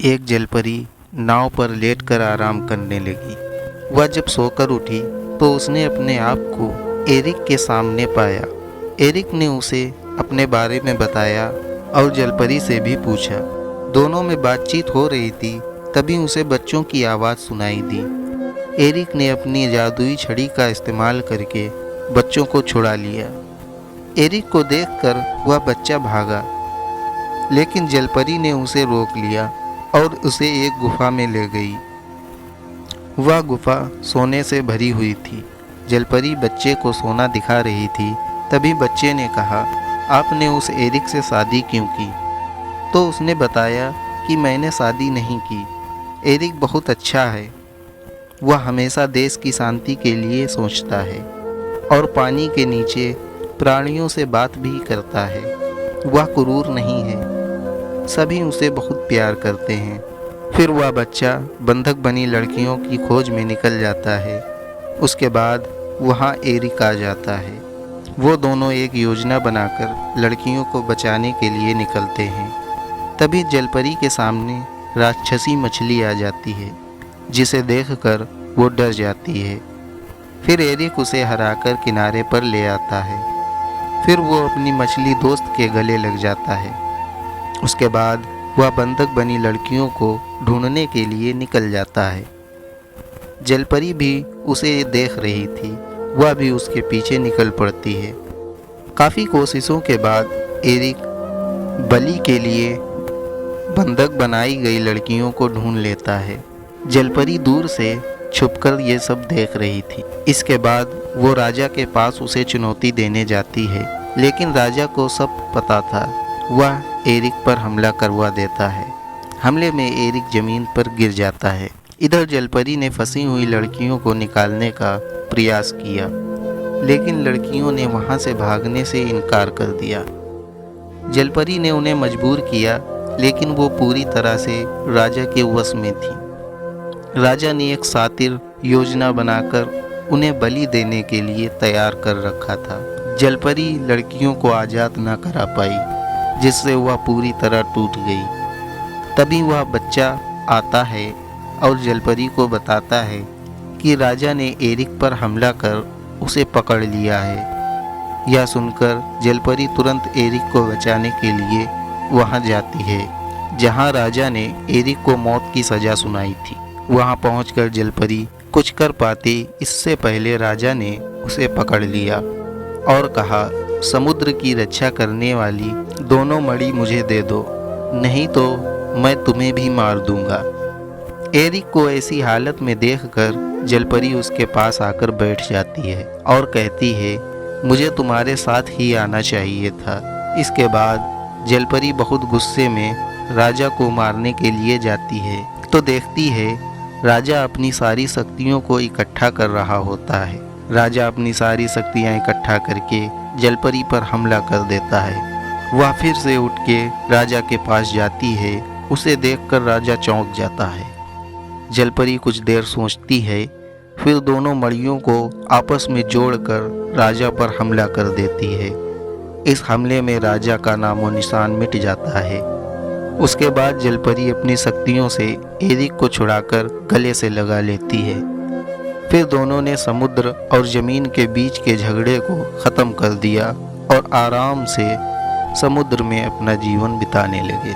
एक जलपरी नाव पर लेटकर आराम करने लगी। वह जब सोकर उठी तो उसने अपने आप को एरिक के सामने पाया। एरिक ने उसे अपने बारे में बताया और जलपरी से भी पूछा। दोनों में बातचीत हो रही थी, तभी उसे बच्चों की आवाज़ सुनाई दी। एरिक ने अपनी जादुई छड़ी का इस्तेमाल करके बच्चों को छुड़ा लिया। एरिक को देखकर वह बच्चा भागा, लेकिन जलपरी ने उसे रोक लिया और उसे एक गुफा में ले गई। वह गुफा सोने से भरी हुई थी। जलपरी बच्चे को सोना दिखा रही थी, तभी बच्चे ने कहा, आपने उस एरिक से शादी क्यों की? तो उसने बताया कि मैंने शादी नहीं की। एरिक बहुत अच्छा है। वह हमेशा देश की शांति के लिए सोचता है और पानी के नीचे प्राणियों से बात भी करता है। वह क्रूर नहीं है। सभी उसे बहुत प्यार करते हैं। फिर वह बच्चा बंधक बनी लड़कियों की खोज में निकल जाता है। उसके बाद वहाँ एरिक आ जाता है। वो दोनों एक योजना बनाकर लड़कियों को बचाने के लिए निकलते हैं। तभी जलपरी के सामने राक्षसी मछली आ जाती है, जिसे देखकर वो डर जाती है। फिर एरिक उसे हराकर किनारे पर ले आता है। फिर वो अपनी मछली दोस्त के गले लग जाता है। उसके बाद वह बंधक बनी लड़कियों को ढूंढने के लिए निकल जाता है। जलपरी भी उसे देख रही थी। वह भी उसके पीछे निकल पड़ती है। काफ़ी कोशिशों के बाद एरिक बलि के लिए बंधक बनाई गई लड़कियों को ढूंढ लेता है। जलपरी दूर से छुपकर ये सब देख रही थी। इसके बाद वो राजा के पास उसे चुनौती देने जाती है, लेकिन राजा को सब पता था। वह एरिक पर हमला करवा देता है। हमले में एरिक ज़मीन पर गिर जाता है। इधर जलपरी ने फंसी हुई लड़कियों को निकालने का प्रयास किया, लेकिन लड़कियों ने वहां से भागने से इनकार कर दिया। जलपरी ने उन्हें मजबूर किया, लेकिन वो पूरी तरह से राजा के वश में थी। राजा ने एक शातिर योजना बनाकर उन्हें बलि देने के लिए तैयार कर रखा था। जलपरी लड़कियों को आज़ाद न करा पाई, जिससे वह पूरी तरह टूट गई। तभी वह बच्चा आता है और जलपरी को बताता है कि राजा ने एरिक पर हमला कर उसे पकड़ लिया है। यह सुनकर जलपरी तुरंत एरिक को बचाने के लिए वहां जाती है, जहां राजा ने एरिक को मौत की सज़ा सुनाई थी। वहां पहुंचकर जलपरी कुछ कर पाती इससे पहले राजा ने उसे पकड़ लिया और कहा, समुद्र की रक्षा करने वाली दोनों मणि मुझे दे दो, नहीं तो मैं तुम्हें भी मार दूंगा। एरिक को ऐसी हालत में देखकर जलपरी उसके पास आकर बैठ जाती है और कहती है, मुझे तुम्हारे साथ ही आना चाहिए था। इसके बाद जलपरी बहुत गुस्से में राजा को मारने के लिए जाती है, तो देखती है राजा अपनी सारी शक्तियों को इकट्ठा कर रहा होता है। राजा अपनी सारी शक्तियाँ इकट्ठा करके जलपरी पर हमला कर देता है। वह फिर से उठ के राजा के पास जाती है। उसे देखकर राजा चौंक जाता है। जलपरी कुछ देर सोचती है, फिर दोनों मड़ियों को आपस में जोड़कर राजा पर हमला कर देती है। इस हमले में राजा का नामो निशान मिट जाता है। उसके बाद जलपरी अपनी शक्तियों से एरिक को छुड़ाकर गले से लगा लेती है। फिर दोनों ने समुद्र और ज़मीन के बीच के झगड़े को ख़त्म कर दिया और आराम से समुद्र में अपना जीवन बिताने लगे।